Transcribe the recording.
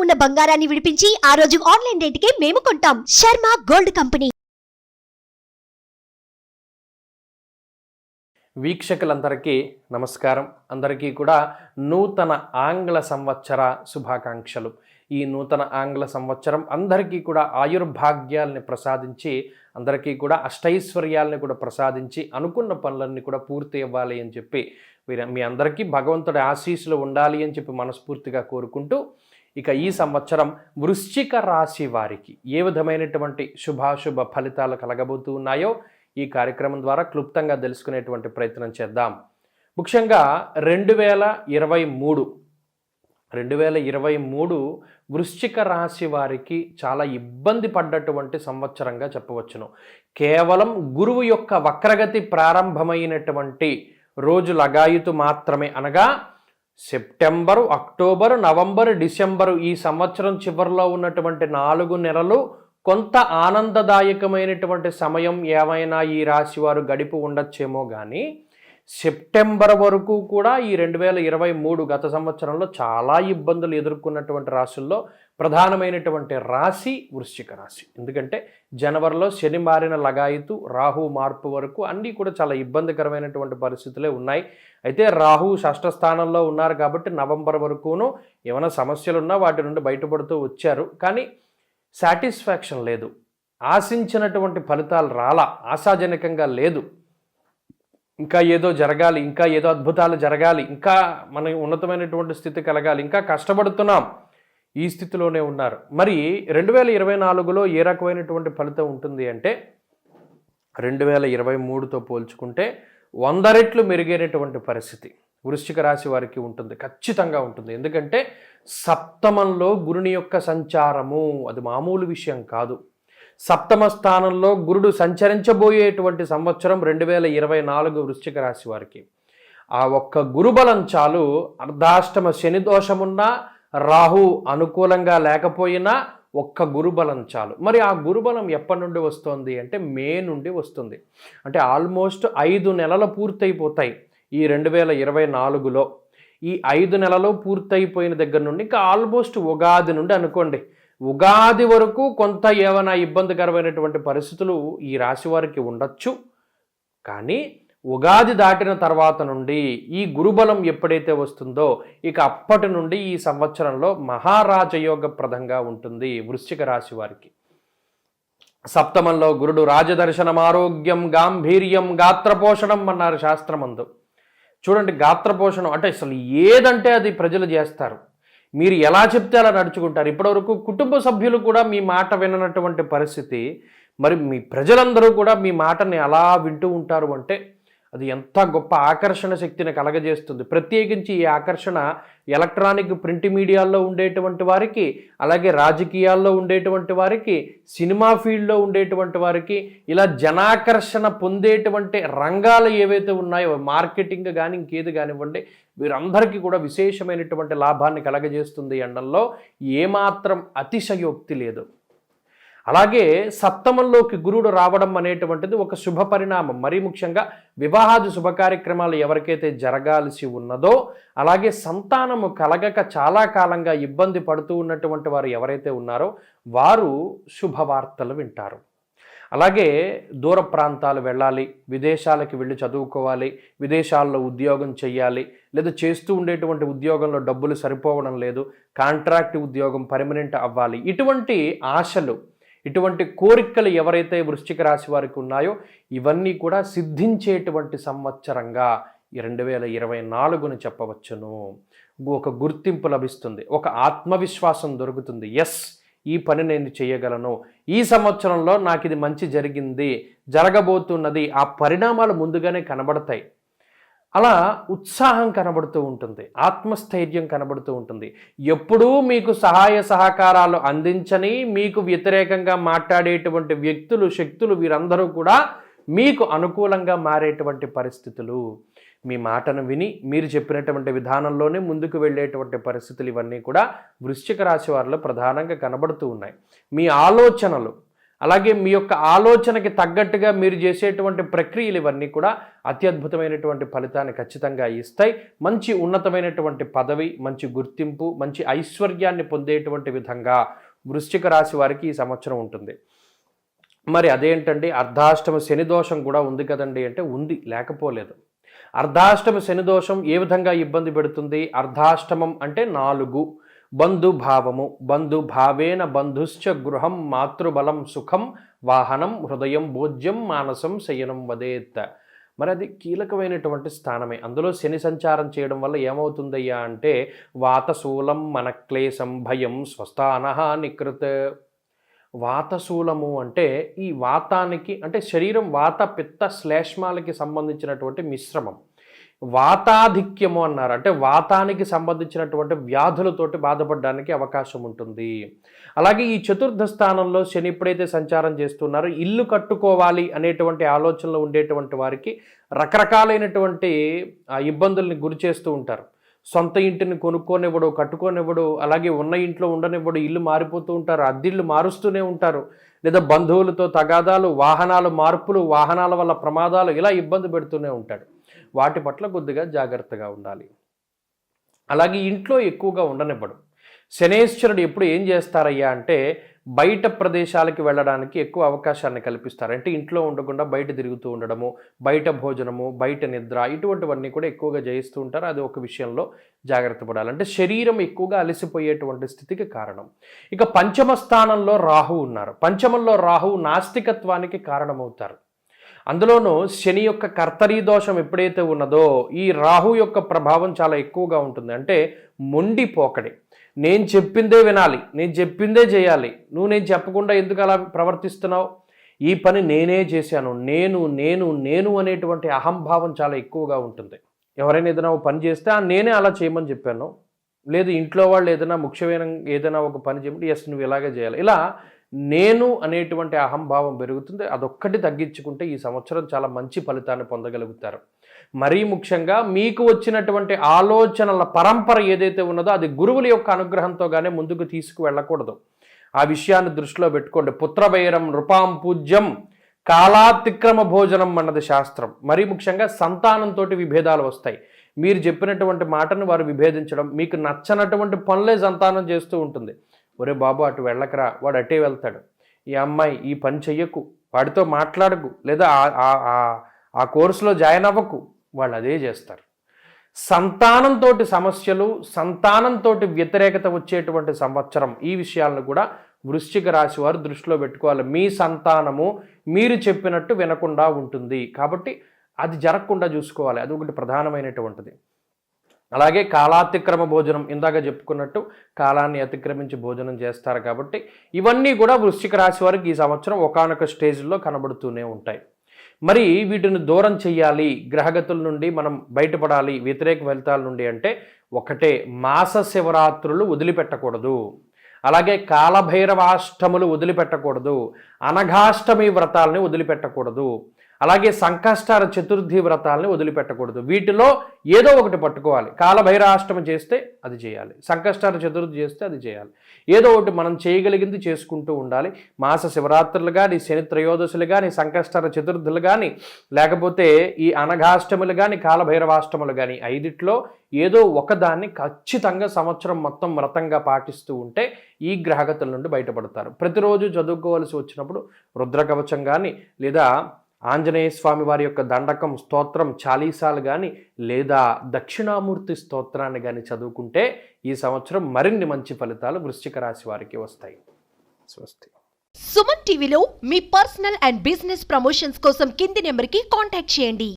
ఉన్న బంగారాన్ని విడిపించి ఆ రోజు ఆన్లైన్ రేటుకే మేము కొంటాం. Sharma gold company. వీక్షకులందరికీ నమస్కారం. అందరికీ కూడా నూతన ఆంగ్ల సంవత్సర శుభాకాంక్షలు. ఈ నూతన ఆంగ్ల సంవత్సరం అందరికీ కూడా ఆయుర్భాగ్యాలని ప్రసాదించి, అందరికీ కూడా అష్టైశ్వర్యాలని కూడా ప్రసాదించి, అనుకున్న పనులన్నీ కూడా పూర్తి అవ్వాలి అని చెప్పి మీ అందరికీ భగవంతుడి ఆశీస్సులు ఉండాలి అని చెప్పి మనస్ఫూర్తిగా కోరుకుంటూ, ఇక ఈ సంవత్సరం వృశ్చిక రాశి వారికి ఏ విధమైనటువంటి శుభాశుభ ఫలితాలు కలగబోతూ ఉన్నాయో ఈ కార్యక్రమం ద్వారా క్లుప్తంగా తెలుసుకునేటువంటి ప్రయత్నం చేద్దాం. ముఖ్యంగా 2023 వృశ్చిక రాశి వారికి చాలా ఇబ్బంది పడ్డటువంటి సంవత్సరంగా చెప్పవచ్చును. కేవలం గురువు యొక్క వక్రగతి ప్రారంభమైనటువంటి రోజు లగాయుతు మాత్రమే, అనగా సెప్టెంబరు, అక్టోబరు, నవంబరు, డిసెంబరు ఈ సంవత్సరం చివరిలో ఉన్నటువంటి 4 నెలలు కొంత ఆనందదాయకమైనటువంటి సమయం ఏమైనా ఈ రాశి వారు గడిపి ఉండొచ్చేమో కానీ, సెప్టెంబర్ వరకు కూడా ఈ 2023 గత సంవత్సరంలో చాలా ఇబ్బందులు ఎదుర్కొన్నటువంటి రాశుల్లో ప్రధానమైనటువంటి రాశి వృశ్చిక రాశి. ఎందుకంటే జనవరిలో శని మారిన లగాయతు, రాహు మార్పు వరకు అన్నీ కూడా చాలా ఇబ్బందికరమైనటువంటి పరిస్థితులే ఉన్నాయి. అయితే రాహు షష్ఠ స్థానంలో ఉన్నారు కాబట్టి నవంబర్ వరకును ఏమైనా సమస్యలు ఉన్నా వాటి నుండి బయటపడుతూ వచ్చారు. కానీ సాటిస్ఫాక్షన్ లేదు, ఆశించినటువంటి ఫలితాలు ఆశాజనకంగా లేదు. ఇంకా ఏదో జరగాలి, ఇంకా ఏదో అద్భుతాలు జరగాలి, ఇంకా మన ఉన్నతమైనటువంటి స్థితి కలగాలి, ఇంకా కష్టపడుతున్నాం, ఈ స్థితిలోనే ఉన్నారు. మరి 2024లో ఏ రకమైనటువంటి ఫలితం ఉంటుంది అంటే, 2023తో పోల్చుకుంటే 100 రెట్లు మెరుగైనటువంటి పరిస్థితి వృశ్చిక రాశి వారికి ఉంటుంది, ఖచ్చితంగా ఉంటుంది. ఎందుకంటే సప్తమంలో గురుని యొక్క సంచారము అది మామూలు విషయం కాదు. సప్తమ స్థానంలో గురుడు సంచరించబోయేటువంటి సంవత్సరం 2024 వృశ్చిక రాశి వారికి. ఆ ఒక్క గురుబలం చాలు. అర్ధాష్టమ శని దోషమున్నా, రాహు అనుకూలంగా లేకపోయినా ఒక్క గురుబలం చాలు. మరి ఆ గురుబలం ఎప్పటి నుండి వస్తుంది అంటే మే నుండి వస్తుంది. అంటే ఆల్మోస్ట్ 5 నెలలు పూర్తయిపోతాయి ఈ 2024లో. ఈ 5 నెలలు పూర్తయిపోయిన దగ్గర నుండి ఇంకా ఆల్మోస్ట్ ఉగాది నుండి అనుకోండి, ఉగాది వరకు కొంత ఏమైనా ఇబ్బందికరమైనటువంటి పరిస్థితులు ఈ రాశి వారికి ఉండొచ్చు. కానీ ఉగాది దాటిన తర్వాత నుండి ఈ గురుబలం ఎప్పుడైతే వస్తుందో ఇక అప్పటి నుండి ఈ సంవత్సరంలో మహారాజయోగప్రదంగా ఉంటుంది వృశ్చిక రాశి వారికి. సప్తమంలో గురుడు రాజదర్శనం, ఆరోగ్యం, గాంభీర్యం, గాత్రపోషణం అన్నారు శాస్త్రమందు. చూడండి, గాత్రపోషణం అంటే అసలు ఏదంటే అది ప్రజలు చేస్తారు, మీరు ఎలా చెప్తే అలా నడుచుకుంటారు. ఇప్పటివరకు కుటుంబ సభ్యులు కూడా మీ మాట విననటువంటి పరిస్థితి, మరి మీ ప్రజలందరూ కూడా మీ మాటని అలా వింటూ ఉంటారు అంటే అది ఎంత గొప్ప ఆకర్షణ శక్తిని కలగజేస్తుంది. ప్రత్యేకించి ఈ ఆకర్షణ ఎలక్ట్రానిక్ ప్రింట్ మీడియాల్లో ఉండేటువంటి వారికి, అలాగే రాజకీయాల్లో ఉండేటువంటి వారికి, సినిమా ఫీల్డ్లో ఉండేటువంటి వారికి, ఇలా జనాకర్షణ పొందేటువంటి రంగాలు ఏవైతే ఉన్నాయో, మార్కెటింగ్ కానీ ఇంకేది కానివ్వండి, వీరందరికీ కూడా విశేషమైనటువంటి లాభాన్ని కలగజేస్తుంది అనడంలో ఏమాత్రం అతిశయోక్తి లేదు. అలాగే సప్తమంలోకి గురుడు రావడం అనేటువంటిది ఒక శుభ పరిణామం. మరీ ముఖ్యంగా వివాహాది శుభ కార్యక్రమాలు ఎవరికైతే జరగాల్సి ఉన్నదో, అలాగే సంతానము కలగక చాలా కాలంగా ఇబ్బంది పడుతూ ఉన్నటువంటి వారు ఎవరైతే ఉన్నారో వారు శుభవార్తలు వింటారు. అలాగే దూర ప్రాంతాలు వెళ్ళాలి, విదేశాలకి వెళ్ళి చదువుకోవాలి, విదేశాల్లో ఉద్యోగం చేయాలి, లేదా చేస్తూ ఉండేటువంటి ఉద్యోగంలో డబ్బులు సరిపోవడం లేదు, కాంట్రాక్ట్ ఉద్యోగం పర్మనెంట్ అవ్వాలి, ఇటువంటి ఆశలు, ఇటువంటి కోరికలు ఎవరైతే వృశ్చిక రాశి వారికి ఉన్నాయో ఇవన్నీ కూడా సిద్ధించేటువంటి సంవత్సరంగా ఈ 2024ని చెప్పవచ్చును. ఒక గుర్తింపు లభిస్తుంది, ఒక ఆత్మవిశ్వాసం దొరుకుతుంది. ఎస్, ఈ పని నేను చేయగలను, ఈ సంవత్సరంలో నాకు ఇది మంచి జరిగింది, జరగబోతున్నది, ఆ పరిణామాలు ముందుగానే కనబడతాయి. అలా ఉత్సాహం కనబడుతూ ఉంటుంది, ఆత్మస్థైర్యం కనబడుతూ ఉంటుంది. ఎప్పుడూ మీకు సహాయ సహకారాలు అందించని, మీకు వ్యతిరేకంగా మాట్లాడేటువంటి వ్యక్తులు, శక్తులు వీరందరూ కూడా మీకు అనుకూలంగా మారేటువంటి పరిస్థితులు, మీ మాటను విని మీరు చెప్పినటువంటి విధానంలోనే ముందుకు వెళ్ళేటువంటి పరిస్థితులు ఇవన్నీ కూడా వృశ్చిక రాశి వారిలో ప్రధానంగా కనబడుతూ ఉన్నాయి. మీ ఆలోచనలు, అలాగే మీ యొక్క ఆలోచనకి తగ్గట్టుగా మీరు చేసేటువంటి ప్రక్రియలు ఇవన్నీ కూడా అత్యద్భుతమైనటువంటి ఫలితాన్ని ఖచ్చితంగా ఇస్తాయి. మంచి ఉన్నతమైనటువంటి పదవి, మంచి గుర్తింపు, మంచి ఐశ్వర్యాన్ని పొందేటువంటి విధంగా వృశ్చిక రాశి వారికి ఈ సంవత్సరం ఉంటుంది. మరి అదేంటండి, అర్ధాష్టమ శని దోషం కూడా ఉంది కదండి అంటే ఉంది, లేకపోలేదు. అర్ధాష్టమ శని దోషం ఏ విధంగా ఇబ్బంది పెడుతుంది? అర్ధాష్టమం అంటే 4, బంధుభావము, బంధుభావేన బంధుశ్చ గృహం మాతృబలం సుఖం వాహనం హృదయం భోజ్యం మానసం శయనం వదేత్. మరి అది కీలకమైనటువంటి స్థానమే. అందులో శని సంచారం చేయడం వల్ల ఏమవుతుందయ్యా అంటే వాతశూలం మనక్లేశం భయం స్వస్థానః నికృత్. వాతశూలము అంటే ఈ వాతానికి అంటే శరీరం వాత పిత్త శ్లేష్మాలకి సంబంధించినటువంటి మిశ్రమం. వాతాధిక్యము అన్నారు అంటే వాతానికి సంబంధించినటువంటి వ్యాధులతోటి బాధపడడానికి అవకాశం ఉంటుంది. అలాగే ఈ చతుర్థ స్థానంలో శని ఎప్పుడైతే సంచారం చేస్తున్నారో ఇల్లు కట్టుకోవాలి అనేటువంటి ఆలోచనలో ఉండేటువంటి వారికి రకరకాలైనటువంటి ఇబ్బందుల్ని గురి చేస్తూ ఉంటారు. సొంత ఇంటిని కొనుక్కోనివ్వడు, కట్టుకోనివ్వడు, అలాగే ఉన్న ఇంట్లో ఉండనివ్వడు, ఇల్లు మారిపోతూ ఉంటారు, అద్దిళ్ళు మారుస్తూనే ఉంటారు, లేదా బంధువులతో తగాదాలు, వాహనాల మార్పులు, వాహనాల వల్ల ప్రమాదాలు, ఇలా ఇబ్బంది పెడుతూనే ఉంటాడు. వాటి పట్ల కొద్దిగా జాగ్రత్తగా ఉండాలి. అలాగే ఇంట్లో ఎక్కువగా ఉండనివ్వడు. శనేశ్వరుడు ఎప్పుడు ఏం చేస్తారయ్యా అంటే బయట ప్రదేశాలకి వెళ్ళడానికి ఎక్కువ అవకాశాన్ని కల్పిస్తారు. అంటే ఇంట్లో ఉండకుండా బయట తిరుగుతూ ఉండడము, బయట భోజనము, బయట నిద్ర, ఇటువంటివన్నీ కూడా ఎక్కువగా జయిస్తూ ఉంటారు. అది ఒక విషయంలో జాగ్రత్త పడాలి. అంటే శరీరం ఎక్కువగా అలసిపోయేటువంటి స్థితికి కారణం. ఇక పంచమ స్థానంలో రాహు ఉన్నారు. పంచమంలో రాహు నాస్తికత్వానికి కారణమవుతారు. అందులోనూ శని యొక్క కర్తరీ దోషం ఎప్పుడైతే ఉన్నదో ఈ రాహు యొక్క ప్రభావం చాలా ఎక్కువగా ఉంటుంది. అంటే మొండిపోకడి, నేను చెప్పిందే వినాలి, నేను చెప్పిందే చేయాలి, నువ్వు నేను చెప్పకుండా ఎందుకు అలా ప్రవర్తిస్తున్నావు, ఈ పని నేనే చేశాను, నేను నేను నేను అనేటువంటి అహంభావం చాలా ఎక్కువగా ఉంటుంది. ఎవరైనా ఏదైనా ఒక పని చేస్తే నేనే అలా చేయమని చెప్పాను, లేదు ఇంట్లో వాళ్ళు ఏదైనా ముఖ్యమైన ఏదైనా ఒక పని చేయమంటే ఎస్ నువ్వు ఇలాగే చేయాలి, ఇలా నేను అనేటువంటి అహంభావం పెరుగుతుంది. అదొక్కటి తగ్గించుకుంటే ఈ సంవత్సరం చాలా మంచి ఫలితాన్ని పొందగలుగుతారు. మరీ ముఖ్యంగా మీకు వచ్చినటువంటి ఆలోచనల పరంపర ఏదైతే ఉన్నదో అది గురువుల యొక్క అనుగ్రహంతోగానే ముందుకు తీసుకువెళ్ళకూడదు. ఆ విషయాన్ని దృష్టిలో పెట్టుకోండి. పుత్రవైరం నృపాం పూజ్యం కాలాతిక్రమ భోజనం అన్నది శాస్త్రం. మరీ ముఖ్యంగా సంతానంతో విభేదాలు వస్తాయి. మీరు చెప్పినటువంటి మాటను వారు విభేదించడం, మీకు నచ్చనటువంటి పనులే సంతానం చేస్తూ ఉంటుంది. ఒరే బాబు అటు వెళ్ళకరా, వాడు అటే వెళ్తాడు, ఈ అమ్మాయి ఈ పని చెయ్యకు, వాడితో మాట్లాడకు, లేదా ఆ కోర్సులో జాయిన్ అవ్వకు, వాళ్ళు అదే చేస్తారు. సంతానంతో సమస్యలు, సంతానంతో వ్యతిరేకత వచ్చేటువంటి సంవత్సరం. ఈ విషయాలను కూడా వృశ్చిక రాశి వారు దృష్టిలో పెట్టుకోవాలి. మీ సంతానము మీరు చెప్పినట్టు వినకుండా ఉంటుంది కాబట్టి అది జరగకుండా చూసుకోవాలి. అది ఒకటి ప్రధానమైనటువంటిది. అలాగే కాలాతిక్రమ భోజనం, ఇందాక చెప్పుకున్నట్టు కాలాన్ని అతిక్రమించి భోజనం చేస్తారు కాబట్టి ఇవన్నీ కూడా వృశ్చిక రాశి వారికి ఈ సంవత్సరం ఒకానొక స్టేజ్లో కనబడుతూనే ఉంటాయి. మరి వీటిని దూరం చెయ్యాలి, గ్రహగతుల నుండి మనం బయటపడాలి, వ్యతిరేక ఫలితాల నుండి అంటే ఒకటే, మాస శివరాత్రులు వదిలిపెట్టకూడదు, అలాగే కాలభైరవాష్టములు వదిలిపెట్టకూడదు, అనఘాష్టమి వ్రతాలని వదిలిపెట్టకూడదు, అలాగే సంకష్టార చతుర్థి వ్రతాలని వదిలిపెట్టకూడదు. వీటిలో ఏదో ఒకటి పట్టుకోవాలి. కాలభైరాష్టమి చేస్తే అది చేయాలి, సంకష్టార చతుర్థి చేస్తే అది చేయాలి. ఏదో ఒకటి మనం చేయగలిగింది చేసుకుంటూ ఉండాలి. మాస శివరాత్రులు కానీ, శని త్రయోదశులు కానీ, సంకష్టార చతుర్థులు కానీ, లేకపోతే ఈ అనఘాష్టములు కానీ, కాలభైరవాష్టములు కానీ, 5 ఏదో ఒకదాన్ని ఖచ్చితంగా సంవత్సరం మొత్తం వ్రతంగా పాటిస్తూ ఉంటే ఈ గ్రహగతుల నుండి బయటపడతారు. ప్రతిరోజు చదువుకోవాల్సి వచ్చినప్పుడు రుద్రకవచం కానీ, లేదా ఆంజనేయ స్వామి వారి యొక్క దండకం స్తోత్రం చాలీసాలు కానీ, లేదా దక్షిణామూర్తి స్తోత్రాన్ని కానీ చదువుకుంటే ఈ సంవత్సరం మరిన్ని మంచి ఫలితాలు వృశ్చిక రాశి వారికి వస్తాయి. స్వస్తి. సుమన్ టీవీలో మీ పర్సనల్ అండ్ బిజినెస్ ప్రమోషన్స్ కోసం కింది నెంబర్కి కాంటాక్ట్ చేయండి.